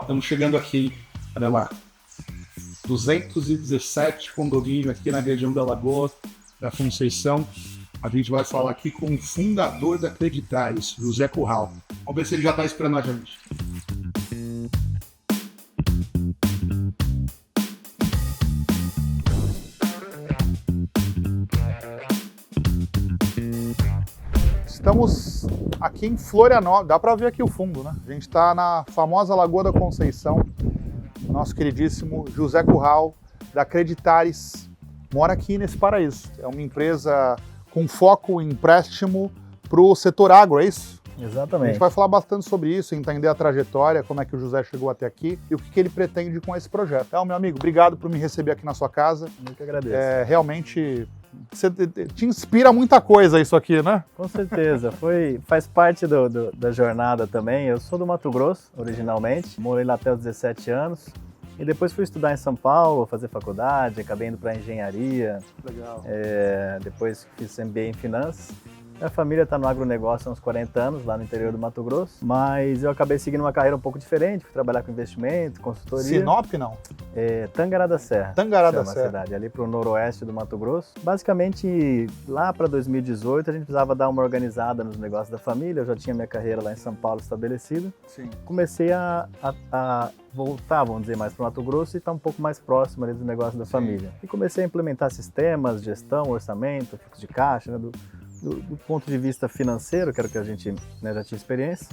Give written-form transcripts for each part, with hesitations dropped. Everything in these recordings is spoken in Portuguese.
estamos chegando aqui, olha lá, 217 condomínio aqui na região da Lagoa da Conceição. A gente vai falar aqui com o fundador da Creditares, José Curral. Vamos ver se ele já está esperando a gente. Estamos aqui em Florianópolis, dá para ver aqui o fundo, né? A gente está na famosa Lagoa da Conceição. Nosso queridíssimo José Curral, da Creditares, mora aqui nesse paraíso. É uma empresa com foco em empréstimo para o setor agro, é isso? Exatamente. A gente vai falar bastante sobre isso, entender a trajetória, como é que o José chegou até aqui e o que ele pretende com esse projeto. Então, meu amigo, obrigado por me receber aqui na sua casa. Eu que agradeço. Realmente, te inspira muita coisa isso aqui, né? Com certeza, faz parte da jornada também. Eu sou do Mato Grosso, originalmente, morei lá até os 17 anos. E depois fui estudar em São Paulo, fazer faculdade, acabei indo para engenharia. Legal. Depois fiz MBA em finanças. Minha família está no agronegócio há uns 40 anos, lá no interior do Mato Grosso. Mas eu acabei seguindo uma carreira um pouco diferente, fui trabalhar com investimento, consultoria. Sinop, não? Tangará da Serra. Tangará da Serra. Cidade, ali para o noroeste do Mato Grosso. Basicamente, lá para 2018, a gente precisava dar uma organizada nos negócios da família. Eu já tinha minha carreira lá em São Paulo estabelecida. Sim. Comecei a voltar, vamos dizer, mais para o Mato Grosso e estar um pouco mais próximo ali dos negócios da família. E comecei a implementar sistemas, gestão, orçamento, fluxo de caixa, né, do ponto de vista financeiro, que era o que a gente já tinha experiência,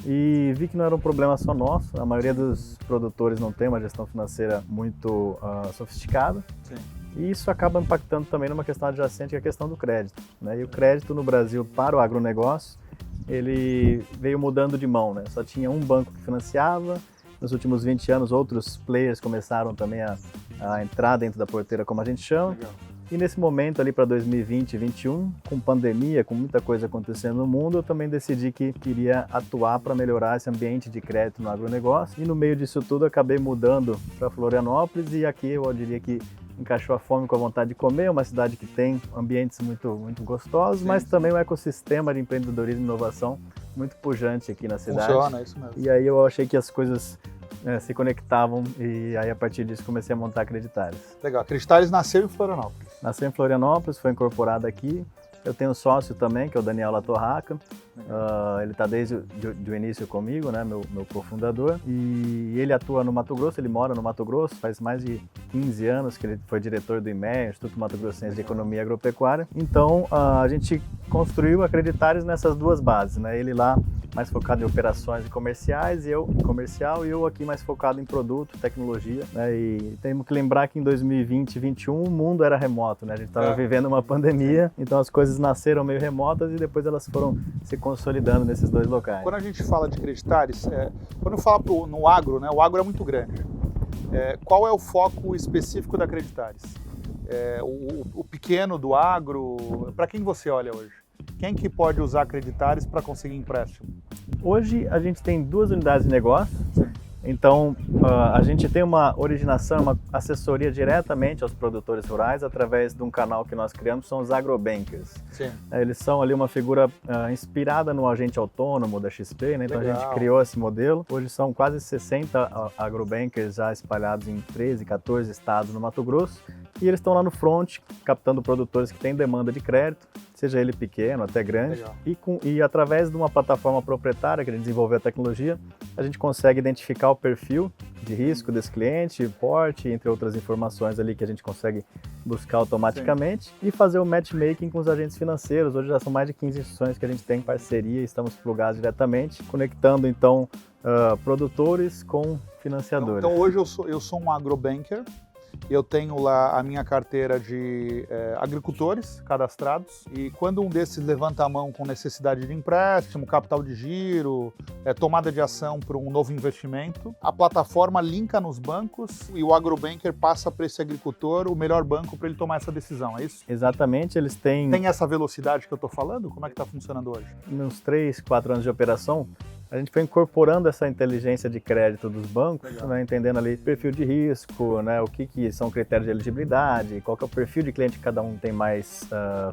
e vi que não era um problema só nosso. A maioria dos produtores não tem uma gestão financeira muito sofisticada. Sim. E isso acaba impactando também numa questão adjacente, que é a questão do crédito, né? E o crédito no Brasil para o agronegócio, ele veio mudando de mão, né? Só tinha um banco que financiava. Nos últimos 20 anos, outros players começaram também a entrar dentro da porteira, como a gente chama. Legal. E nesse momento ali para 2020 e 2021, com pandemia, com muita coisa acontecendo no mundo, eu também decidi que queria atuar para melhorar esse ambiente de crédito no agronegócio. E no meio disso tudo, eu acabei mudando para Florianópolis, e aqui eu diria que encaixou a fome com a vontade de comer. É uma cidade que tem ambientes muito, muito gostosos, mas também um ecossistema de empreendedorismo e inovação muito pujante aqui na cidade. Funciona, é isso mesmo. E aí eu achei que as coisas se conectavam, e aí a partir disso comecei a montar a Creditares. Legal. A Creditares nasceu em Florianópolis. Nasceu em Florianópolis, foi incorporada aqui. Eu tenho um sócio também, que é o Daniel Latorraca. Ele está desde o início comigo, né, meu cofundador. E ele atua no Mato Grosso, ele mora no Mato Grosso, faz mais de 15 anos que ele foi diretor do IMEA, Instituto Mato Grossense de Economia Agropecuária. Então, a gente construiu a Creditares nessas duas bases, né? Ele lá mais focado em operações e comerciais, e eu aqui mais focado em produto, tecnologia, né? E temos que lembrar que em 2020 e 2021 o mundo era remoto, né? A gente estava vivendo uma pandemia, então as coisas nasceram meio remotas e depois elas foram se consolidando nesses dois locais. Quando a gente fala de Creditares, quando eu falo no agro, né? O agro é muito grande. Qual é o foco específico da Creditares? O pequeno do agro, para quem você olha hoje? Quem que pode usar Creditares para conseguir empréstimo? Hoje a gente tem 2 unidades de negócio. Então, a gente tem uma originação, uma assessoria diretamente aos produtores rurais através de um canal que nós criamos, são os agrobankers. Sim. Eles são ali uma figura inspirada no agente autônomo da XP, né? Então Legal. a gente criou esse modelo. Hoje são quase 60 agrobankers já espalhados em 13, 14 estados no Mato Grosso. E eles estão lá no front, captando produtores que têm demanda de crédito, seja ele pequeno até grande. E através de uma plataforma proprietária que a gente desenvolveu a tecnologia, a gente consegue identificar o perfil de risco desse cliente, porte, entre outras informações ali que a gente consegue buscar automaticamente. Sim. E fazer o matchmaking com os agentes financeiros. Hoje já são mais de 15 instituições que a gente tem em parceria e estamos plugados diretamente, conectando então produtores com financiadores. Então hoje eu sou um agrobanker. Eu tenho lá a minha carteira de agricultores cadastrados, e quando um desses levanta a mão com necessidade de empréstimo, capital de giro, tomada de ação para um novo investimento, a plataforma linka nos bancos e o agrobanker passa para esse agricultor o melhor banco para ele tomar essa decisão, é isso? Exatamente, eles têm... Tem essa velocidade que eu estou falando? Como é que está funcionando hoje? Uns 3, 4 anos de operação, a gente foi incorporando essa inteligência de crédito dos bancos, né, entendendo ali perfil de risco, né, o que são critérios de elegibilidade, qual que é o perfil de cliente que cada um tem mais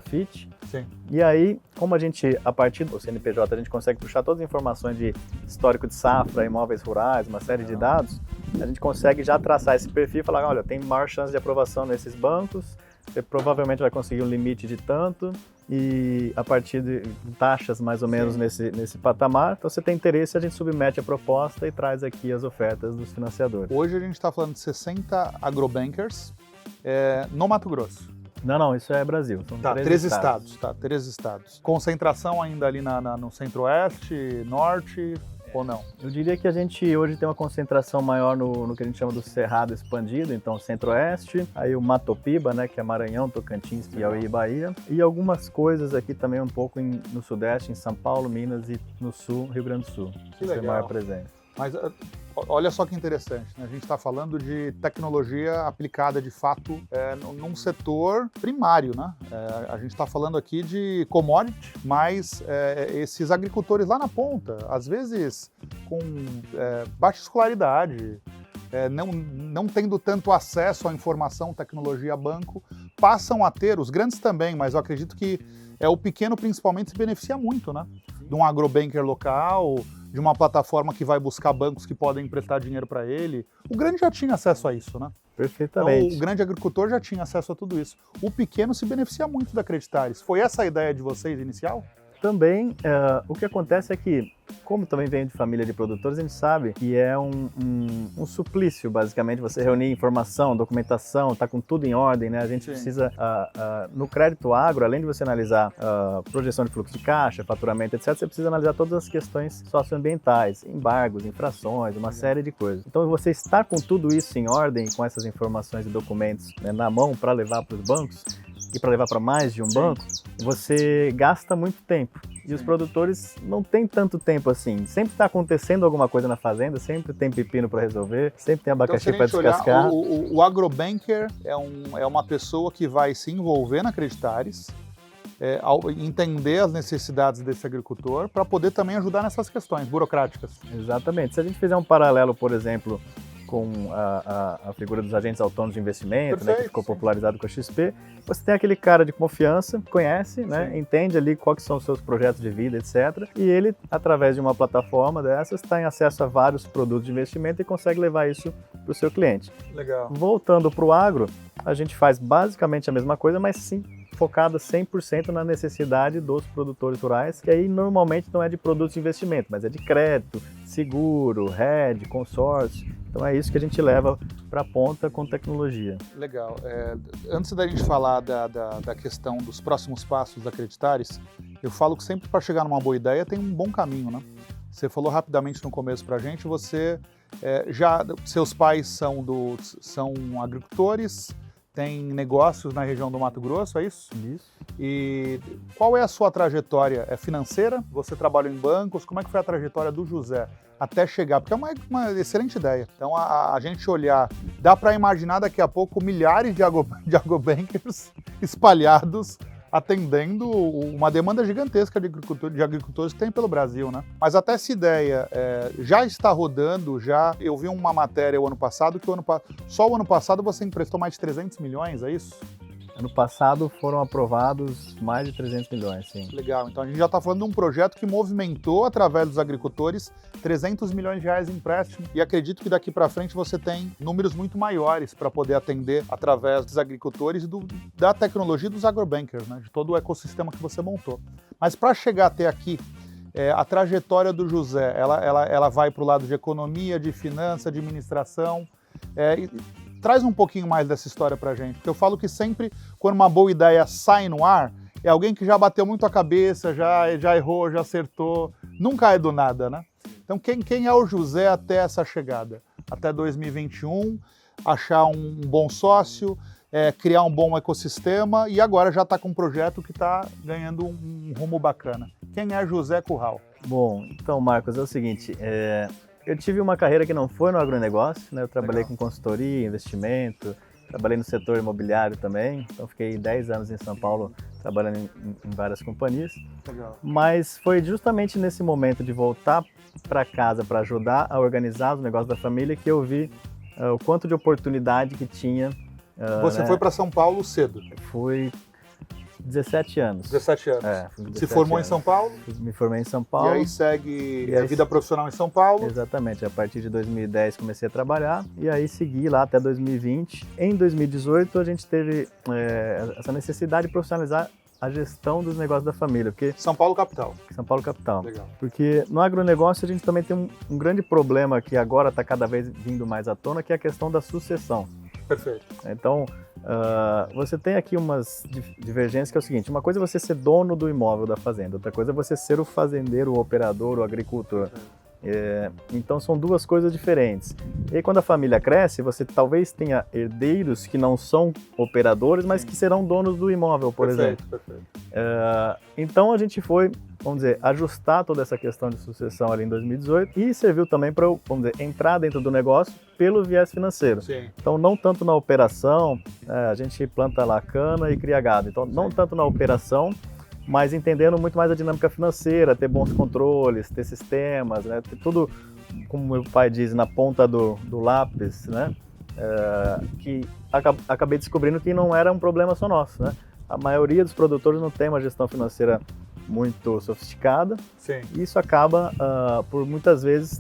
fit. Sim. E aí, como a gente, a partir do CNPJ, a gente consegue puxar todas as informações de histórico de safra, imóveis rurais, uma série de dados, a gente consegue já traçar esse perfil e falar, olha, tem maior chance de aprovação nesses bancos, você provavelmente vai conseguir um limite de tanto, e a partir de taxas mais ou menos nesse patamar, então você tem interesse, a gente submete a proposta e traz aqui as ofertas dos financiadores. Hoje a gente está falando de 60 agrobankers no Mato Grosso. Não, isso é Brasil. São três estados. Tá, 3 estados. Concentração ainda ali no centro-oeste, norte ou não? Eu diria que a gente hoje tem uma concentração maior no que a gente chama do Cerrado expandido, então centro-oeste, aí o Matopiba, né, que é Maranhão, Tocantins, Piauí e Bahia, e algumas coisas aqui também um pouco no sudeste, em São Paulo, Minas e no sul, Rio Grande do Sul. Que legal. É maior presença. Mas olha só que interessante, né? A gente está falando de tecnologia aplicada de fato num setor primário, né? A gente está falando aqui de commodity, mas esses agricultores lá na ponta, às vezes com baixa escolaridade, não tendo tanto acesso à informação, tecnologia, banco, passam a ter, os grandes também, mas eu acredito que o pequeno principalmente se beneficia muito, né? De um agrobanker local, de uma plataforma que vai buscar bancos que podem emprestar dinheiro para ele. O grande já tinha acesso a isso, né? Perfeitamente. Então, o grande agricultor já tinha acesso a tudo isso. O pequeno se beneficia muito da Creditaris. Foi essa a ideia de vocês inicial? Também, o que acontece é que, como também venho de família de produtores, a gente sabe que é um suplício, basicamente, você reunir informação, documentação, tá com tudo em ordem, né? A gente precisa, no crédito agro, além de você analisar projeção de fluxo de caixa, faturamento, etc., você precisa analisar todas as questões socioambientais, embargos, infrações, uma série de coisas. Então, você estar com tudo isso em ordem, com essas informações e documentos, né, na mão para levar para os bancos, e para levar para mais de um banco, você gasta muito tempo. E os produtores não têm tanto tempo assim. Sempre está acontecendo alguma coisa na fazenda, sempre tem pepino para resolver, sempre tem abacaxi para descascar. O agrobanker é uma pessoa que vai se envolver na Creditaris, entender as necessidades desse agricultor para poder também ajudar nessas questões burocráticas. Exatamente. Se a gente fizer um paralelo, por exemplo, com a figura dos agentes autônomos de investimento, né, que ficou popularizado com a XP, você tem aquele cara de confiança, conhece, né, entende ali quais são os seus projetos de vida, etc. E ele, através de uma plataforma dessas, está em acesso a vários produtos de investimento e consegue levar isso para o seu cliente. Legal. Voltando para o agro, a gente faz basicamente a mesma coisa, mas sim focada 100% na necessidade dos produtores rurais, que aí normalmente não é de produtos de investimento, mas é de crédito, seguro, hedge, consórcio. Então é isso que a gente leva para a ponta com tecnologia. Legal. Antes da gente falar da questão dos próximos passos da Creditaris, eu falo que sempre para chegar numa boa ideia tem um bom caminho, né? Você falou rapidamente no começo para a gente, seus pais são agricultores, tem negócios na região do Mato Grosso, é isso? Isso. E qual é a sua trajetória? É financeira? Você trabalhou em bancos? Como é que foi a trajetória do José até chegar? Porque é uma excelente ideia. Então, a gente olhar, dá para imaginar daqui a pouco milhares de agrobankers espalhados atendendo uma demanda gigantesca de agricultores que tem pelo Brasil, né? Mas até essa ideia já está rodando, eu vi uma matéria o ano passado, que só o ano passado você emprestou mais de 300 milhões, é isso? Ano passado foram aprovados mais de 300 milhões, sim. Legal, então a gente já está falando de um projeto que movimentou, através dos agricultores, 300 milhões de reais em empréstimo, e acredito que daqui para frente você tem números muito maiores para poder atender através dos agricultores e da tecnologia dos agrobankers, né? De todo o ecossistema que você montou. Mas para chegar até aqui, a trajetória do José, ela vai para o lado de economia, de finanças, administração, traz um pouquinho mais dessa história pra gente, porque eu falo que sempre, quando uma boa ideia sai no ar, é alguém que já bateu muito a cabeça, já errou, já acertou, nunca é do nada, né? Então, quem é o José até essa chegada? Até 2021, achar um bom sócio, criar um bom ecossistema e agora já está com um projeto que está ganhando um rumo bacana. Quem é José Curral? Bom, então, Marcos, é o seguinte, eu tive uma carreira que não foi no agronegócio, né? Eu trabalhei com consultoria, investimento, trabalhei no setor imobiliário também, então fiquei 10 anos em São Paulo trabalhando em várias companhias. Legal. Mas foi justamente nesse momento de voltar para casa para ajudar a organizar os negócios da família que eu vi o quanto de oportunidade que tinha. Você né? foi para São Paulo cedo? Fui 17 anos. 17 anos. Fui 17 Se formou anos. em São Paulo? Me formei em São Paulo. E aí segue E aí- a vida profissional em São Paulo? Exatamente, a partir de 2010 comecei a trabalhar e aí segui lá até 2020. Em 2018 a gente teve essa necessidade de profissionalizar a gestão dos negócios da família, porque São Paulo capital. São Paulo capital. Legal. Porque no agronegócio a gente também tem um grande problema que agora está cada vez vindo mais à tona, que é a questão da sucessão. Perfeito. Então, você tem aqui umas divergências que é o seguinte, uma coisa é você ser dono do imóvel da fazenda, outra coisa é você ser o fazendeiro, o operador, o agricultor. Então são duas coisas diferentes. E aí, quando a família cresce, você talvez tenha herdeiros que não são operadores, mas que serão donos do imóvel, por exemplo. Perfeito. Então a gente foi, vamos dizer, ajustar toda essa questão de sucessão ali em 2018 e serviu também para eu, vamos dizer, entrar dentro do negócio pelo viés financeiro. Sim. Então não tanto na operação, a gente planta lá cana e cria gado, então não tanto na operação, mas entendendo muito mais a dinâmica financeira, ter bons controles, ter sistemas, né? Ter tudo, como meu pai diz, na ponta do lápis, né? Que acabei descobrindo que não era um problema só nosso, né? A maioria dos produtores não tem uma gestão financeira muito sofisticada. Sim. E isso acaba, por muitas vezes,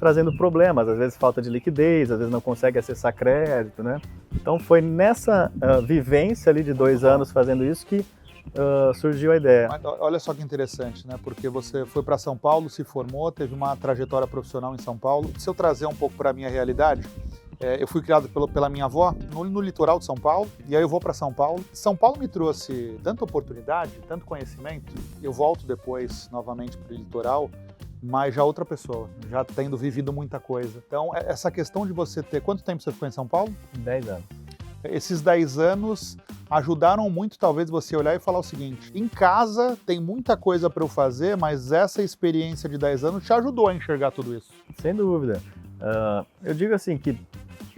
trazendo problemas, às vezes falta de liquidez, às vezes não consegue acessar crédito, né? Então foi nessa vivência ali de 2 anos fazendo isso que surgiu a ideia. Mas olha só que interessante, né? Porque você foi para São Paulo, se formou, teve uma trajetória profissional em São Paulo. Se eu trazer um pouco para a minha realidade, eu fui criado pela minha avó no litoral de São Paulo, e aí eu vou para São Paulo. São Paulo me trouxe tanta oportunidade, tanto conhecimento. Eu volto depois novamente para o litoral, mas já outra pessoa, já tendo vivido muita coisa. Então, essa questão de você ter... Quanto tempo você ficou em São Paulo? 10 anos. Esses 10 anos ajudaram muito, talvez, você olhar e falar o seguinte: em casa tem muita coisa para eu fazer, mas essa experiência de 10 anos te ajudou a enxergar tudo isso. Sem dúvida. Eu digo assim que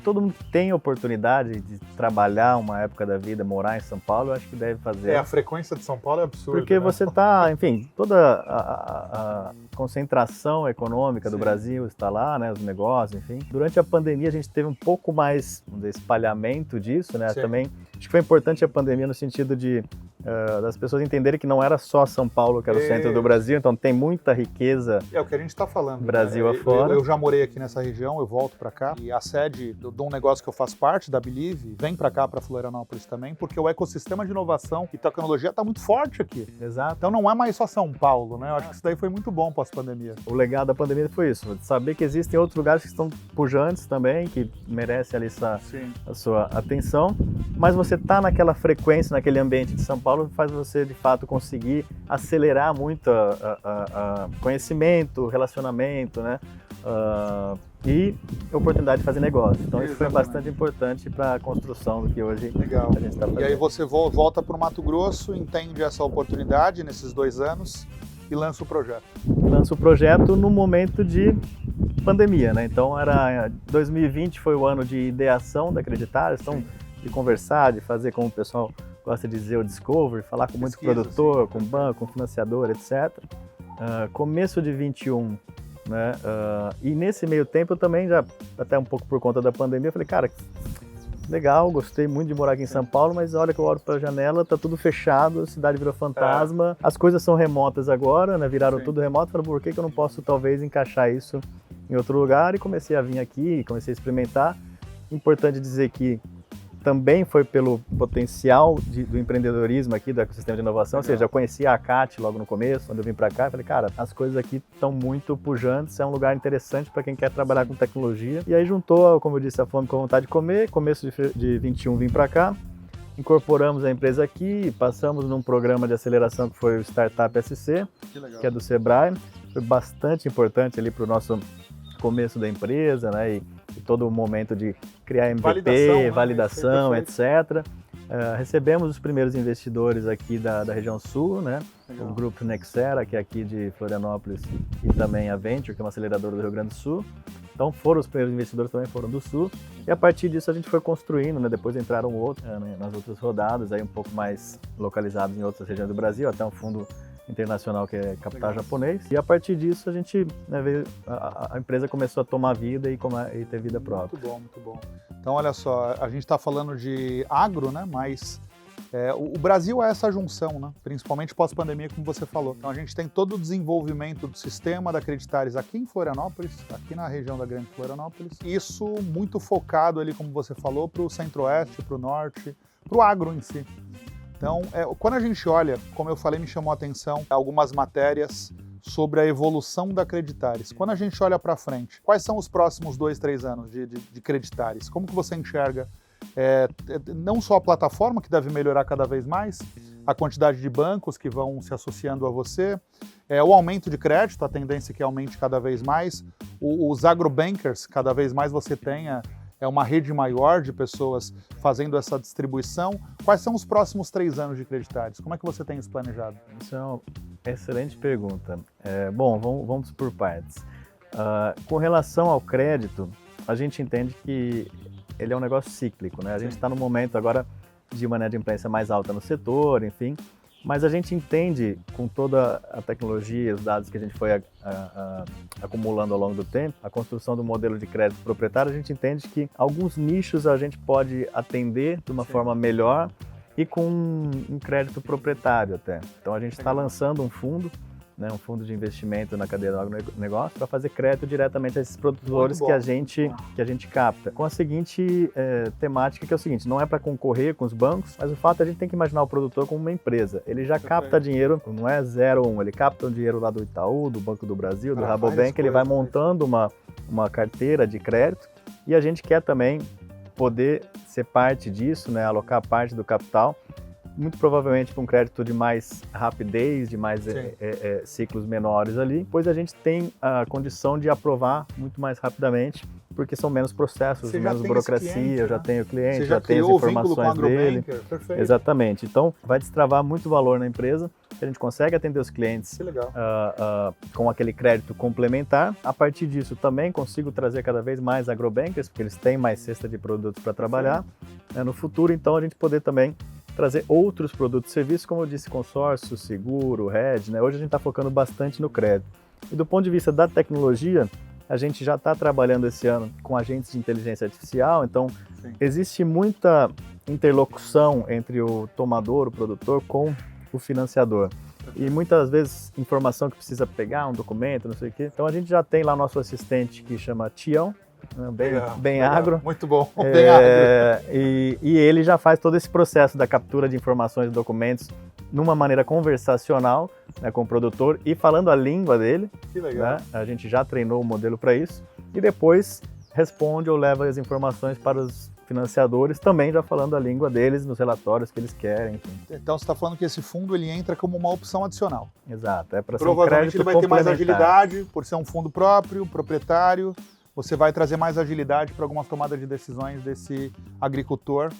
todo mundo que tem oportunidade de trabalhar uma época da vida, morar em São Paulo, eu acho que deve fazer. A frequência de São Paulo é absurda. Porque né? você está, enfim, toda a concentração econômica do Sim. Brasil está lá, né, os negócios, enfim. Durante a pandemia a gente teve um pouco mais, vamos dizer, espalhamento disso, né? Sim. Também acho que foi importante a pandemia no sentido de das pessoas entenderem que não era só São Paulo que era o centro do Brasil, então tem muita riqueza. É o que a gente está falando. Brasil né? afora. Eu já morei aqui nessa região, eu volto para cá, e a sede de um negócio que eu faço parte, da Believe, vem para cá, para Florianópolis também, porque o ecossistema de inovação e tecnologia está muito forte aqui. Exato. Então não é mais só São Paulo, né? Eu acho que isso daí foi muito bom pós-pandemia. O legado da pandemia foi isso, saber que existem outros lugares que estão pujantes também, que merecem ali Sim. a sua atenção, mas você tá naquela frequência, naquele ambiente de São Paulo, faz você de fato conseguir acelerar muito a conhecimento, relacionamento, né? E oportunidade de fazer negócio. Então isso foi Exatamente. bastante importante para a construção do que hoje Legal. a gente está fazendo. E aí você volta para o Mato Grosso, entende essa oportunidade nesses 2 anos e lança o projeto. Lança o projeto no momento de pandemia, né? Então 2020 foi o ano de ideação da Acreditares, então de conversar, de fazer como o pessoal gosta de dizer o discovery, falar com muito Pesquisa, produtor, sim. com banco, com financiador, etc. Começo de 21, né? E nesse meio tempo eu também já, até um pouco por conta da pandemia, eu falei, cara, legal, gostei muito de morar aqui em São Paulo, mas olha que eu olho para a janela, tá tudo fechado, a cidade virou fantasma, as coisas são remotas agora, né? Viraram Sim. tudo remoto, falei, por que eu não posso talvez encaixar isso em outro lugar? E comecei a vir aqui, comecei a experimentar. Importante dizer que também foi pelo potencial do empreendedorismo aqui, do ecossistema de inovação, ou seja, eu conhecia a ACAT logo no começo, quando eu vim para cá, falei, cara, as coisas aqui estão muito pujantes, é um lugar interessante para quem quer trabalhar com tecnologia. E aí juntou, como eu disse, a fome com a vontade de comer, começo de 21 vim para cá, incorporamos a empresa aqui, passamos num programa de aceleração que foi o Startup SC, que é do Sebrae, foi bastante importante ali para o nosso começo da empresa, né, e todo o momento de criar MVP, Validação, né? validação, Isso aí, etc. Recebemos os primeiros investidores aqui da região sul, né? Legal. O grupo Nexera, que é aqui de Florianópolis, e também a Venture, que é uma aceleradora do Rio Grande do Sul. Então os primeiros investidores também foram do sul. E a partir disso a gente foi construindo, né? Depois entraram outros nas outras rodadas, aí um pouco mais localizados em outras regiões do Brasil, até um fundo internacional que é capital japonês. E a partir disso a gente, né, veio, a empresa começou a tomar vida e ter vida própria. Muito bom, muito bom. Então olha só, a gente está falando de agro, né? Mas o Brasil é essa junção, né? Principalmente pós-pandemia, como você falou. Então a gente tem todo o desenvolvimento do sistema da Creditares aqui em Florianópolis, aqui na região da Grande Florianópolis. Isso muito focado ali, como você falou, para o centro-oeste, para o norte, para o agro em si. Então, quando a gente olha, como eu falei, me chamou a atenção algumas matérias sobre a evolução da Creditares. Quando a gente olha para frente, quais são os próximos 2, 3 anos de Creditares? Como que você enxerga não só a plataforma, que deve melhorar cada vez mais, a quantidade de bancos que vão se associando a você, o aumento de crédito, a tendência é que aumente cada vez mais, os agrobankers, cada vez mais você tenha uma rede maior de pessoas fazendo essa distribuição. Quais são os próximos 3 anos de Creditares? Como é que você tem isso planejado? Isso é uma excelente pergunta. Bom, vamos por partes. Com relação ao crédito, a gente entende que ele é um negócio cíclico, né? A gente está no momento agora de uma inadimplência mais alta no setor, enfim, mas a gente entende, com toda a tecnologia, os dados que a gente foi acumulando ao longo do tempo, a construção do modelo de crédito proprietário, a gente entende que alguns nichos a gente pode atender de uma forma melhor e com um crédito proprietário até. Então a gente está lançando um fundo, né, um fundo de investimento na cadeia do agronegócio para fazer crédito diretamente a esses produtores que a gente capta. Com a seguinte temática, que é o seguinte, não é para concorrer com os bancos, mas o fato é que a gente tem que imaginar o produtor como uma empresa. Ele já capta dinheiro, não é 0 ou 1, ele capta um dinheiro lá do Itaú, do Banco do Brasil, do Rabobank, ele vai montando uma carteira de crédito e a gente quer também poder ser parte disso, né, alocar parte do capital, muito provavelmente para um crédito de mais rapidez, de mais ciclos menores ali, pois a gente tem a condição de aprovar muito mais rapidamente, porque são menos processos, menos burocracia, cliente, eu já tenho cliente, já tenho as informações dele. Perfeito. Exatamente. Então, vai destravar muito valor na empresa, a gente consegue atender os clientes com aquele crédito complementar. A partir disso, também consigo trazer cada vez mais agrobankers, porque eles têm mais cesta de produtos para trabalhar. No futuro, então, a gente poder também trazer outros produtos e serviços, como eu disse, consórcio, seguro, hedge, né? Hoje a gente está focando bastante no crédito. E do ponto de vista da tecnologia, a gente já está trabalhando esse ano com agentes de inteligência artificial, então existe muita interlocução entre o tomador, o produtor, com o financiador. E muitas vezes informação que precisa pegar, um documento, não sei o quê. Então a gente já tem lá nosso assistente que chama Tião, bem agro. Muito bom, bem agro. E ele já faz todo esse processo da captura de informações e documentos numa maneira conversacional, né, com o produtor e falando a língua dele. Que legal. Né? A gente já treinou o modelo para isso e depois responde ou leva as informações para os financiadores, também já falando a língua deles nos relatórios que eles querem. Enfim. Então você está falando que esse fundo ele entra como uma opção adicional. Exato, é para ser um crédito provavelmente ele vai ter mais agilidade, por ser um fundo próprio, proprietário. Você vai trazer mais agilidade para algumas tomadas de decisões desse agricultor,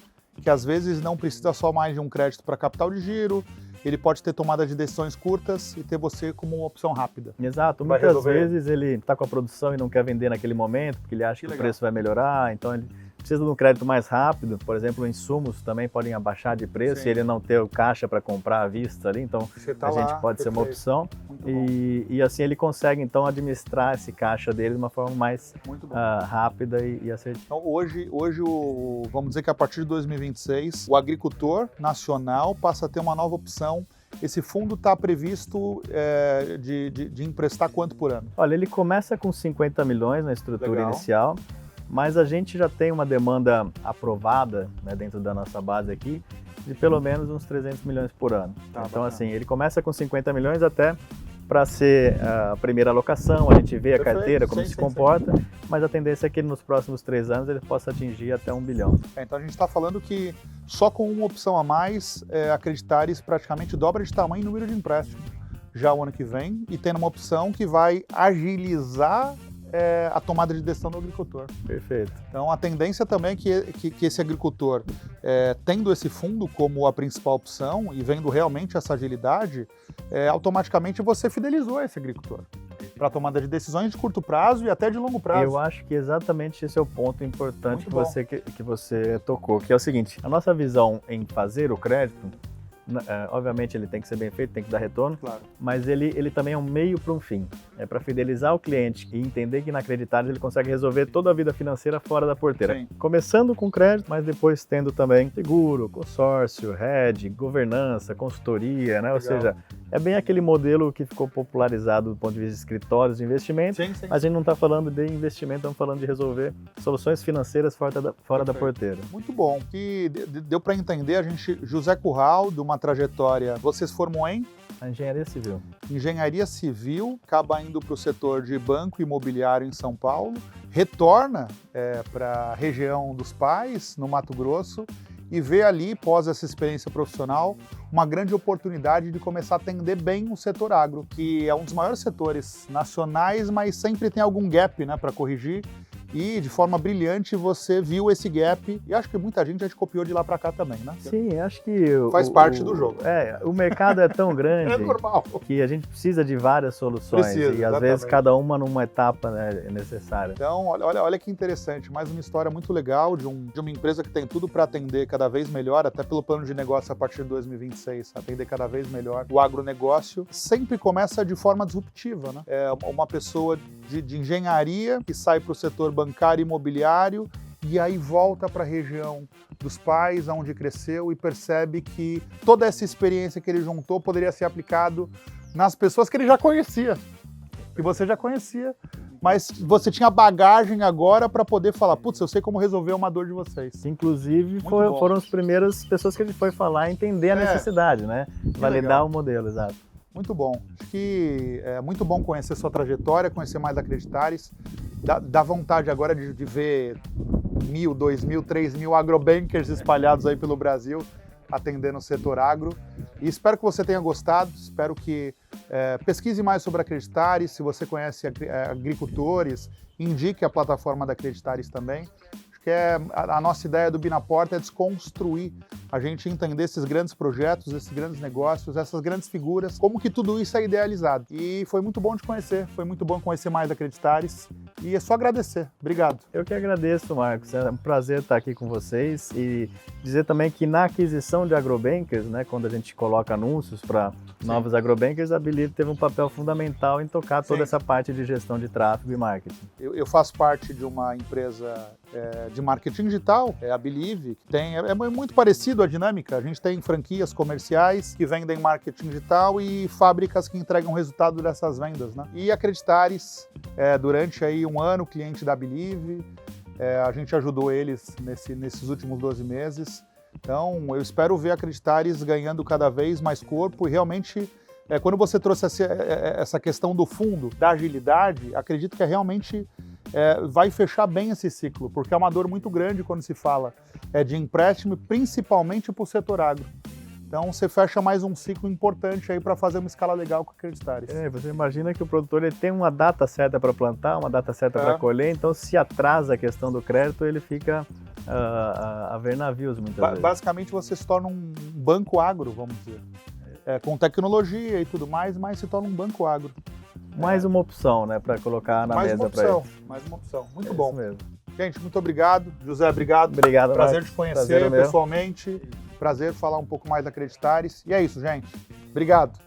que às vezes não precisa só mais de um crédito para capital de giro, ele pode ter tomada de decisões curtas e ter você como uma opção rápida. Exato, muitas vezes ele está com a produção e não quer vender naquele momento, porque ele acha que o preço vai melhorar, então ele precisa de um crédito mais rápido, por exemplo, insumos também podem abaixar de preço e ele não ter o caixa para comprar à vista ali, então a gente pode ser uma opção e assim ele consegue então administrar esse caixa dele de uma forma mais rápida e assertiva. Então hoje vamos dizer que a partir de 2026 o agricultor nacional passa a ter uma nova opção. Esse fundo está previsto de emprestar quanto por ano? Olha, ele começa com 50 milhões na estrutura inicial, mas a gente já tem uma demanda aprovada, né, dentro da nossa base aqui de pelo menos uns 300 milhões por ano. Então, assim, ele começa com 50 milhões até para ser a primeira alocação, a gente vê a carteira, como se comporta, mas a tendência é que nos próximos 3 anos ele possa atingir até 1 bilhão. Então a gente está falando que só com uma opção a mais, a Creditares praticamente dobra de tamanho e número de empréstimos já o ano que vem, e tendo uma opção que vai agilizar a tomada de decisão do agricultor. Perfeito. Então, a tendência também é que esse agricultor, tendo esse fundo como a principal opção e vendo realmente essa agilidade, automaticamente você fidelizou esse agricultor para a tomada de decisões de curto prazo e até de longo prazo. Eu acho que exatamente esse é o ponto importante Muito que você tocou, que é o seguinte: a nossa visão em fazer o crédito, obviamente ele tem que ser bem feito, tem que dar retorno, Claro. mas ele também é um meio para um fim. É para fidelizar o cliente e entender que na Creditaris ele consegue resolver toda a vida financeira fora da porteira. Sim. Começando com crédito, mas depois tendo também seguro, consórcio, hedge, governança, consultoria, né? Ou seja, é bem aquele modelo que ficou popularizado do ponto de vista de escritórios de investimento. Sim, sim. Mas a gente não está falando de investimento, estamos falando de resolver soluções financeiras fora da porteira. Muito bom. Que deu para entender, José Curral, de uma trajetória, você se formou em A engenharia civil. engenharia civil, acaba indo para o setor de banco imobiliário em São Paulo, retorna para a região dos pais, no Mato Grosso, e vê ali, pós essa experiência profissional, uma grande oportunidade de começar a atender bem o setor agro, que é um dos maiores setores nacionais, mas sempre tem algum gap, né, para corrigir. E, de forma brilhante, você viu esse gap, e acho que muita gente já te copiou de lá para cá também, né? Sim, acho que... Faz parte do jogo. O mercado é tão grande É normal. que a gente precisa de várias soluções. Precisa, e às exatamente. vezes cada uma numa etapa, né, é necessária. Então, olha que interessante, mais uma história muito legal de uma empresa que tem tudo para atender cada vez melhor, até pelo plano de negócio a partir de 2026, atender cada vez melhor o agronegócio. Sempre começa de forma disruptiva, né? É uma pessoa de engenharia que sai para o setor bancário e imobiliário e aí volta para a região dos pais, onde cresceu, e percebe que toda essa experiência que ele juntou poderia ser aplicado nas pessoas que ele já conhecia, que você já conhecia, mas você tinha bagagem agora para poder falar, putz, eu sei como resolver uma dor de vocês. Inclusive, bom. foram as primeiras pessoas que a gente foi falar e entender a necessidade, né? Validar legal. o modelo, exato. Muito bom. Acho que é muito bom conhecer sua trajetória, conhecer mais da Creditaris. Dá vontade agora de ver 1.000, 2.000, 3.000 agrobankers espalhados aí pelo Brasil, atendendo o setor agro. E espero que você tenha gostado, espero que pesquise mais sobre a Creditaris. Se você conhece agricultores, indique a plataforma da Creditaris também. Que a nossa ideia do Binaporta é desconstruir, a gente entender esses grandes projetos, esses grandes negócios, essas grandes figuras, como que tudo isso é idealizado. E foi muito bom te conhecer, foi muito bom conhecer mais da Creditaris, e é só agradecer. Obrigado. Eu que agradeço, Marcos. É um prazer estar aqui com vocês e dizer também que na aquisição de agrobankers, né, quando a gente coloca anúncios para novos agrobankers, a Believe teve um papel fundamental em tocar toda essa parte de gestão de tráfego e marketing. Eu faço parte de uma empresa de marketing digital, a Believe, que é muito parecido a dinâmica. A gente tem franquias comerciais que vendem marketing digital e fábricas que entregam resultado dessas vendas, né? E a Creditaris, durante aí um ano, cliente da Believe, a gente ajudou eles nesses últimos 12 meses. Então, eu espero ver a Creditaris ganhando cada vez mais corpo e realmente, quando você trouxe essa questão do fundo, da agilidade, acredito que realmente vai fechar bem esse ciclo, porque é uma dor muito grande quando se fala de empréstimo, principalmente para o setor agro. Então, você fecha mais um ciclo importante aí para fazer uma escala legal com a Creditaris. Você imagina que o produtor ele tem uma data certa para plantar, uma data certa para colher, então se atrasa a questão do crédito, ele fica a ver navios muitas vezes. Basicamente, você se torna um banco agro, vamos dizer. Com tecnologia e tudo mais, mas se torna um banco agro. Mais uma opção, né, para colocar na mesa para ele. Mais uma opção. Muito bom. Isso mesmo. Gente, muito obrigado. José, obrigado. Obrigado, Prazer Marcos. te conhecer Prazer é meu. pessoalmente. Prazer falar um pouco mais da Creditaris. E é isso, gente. Obrigado.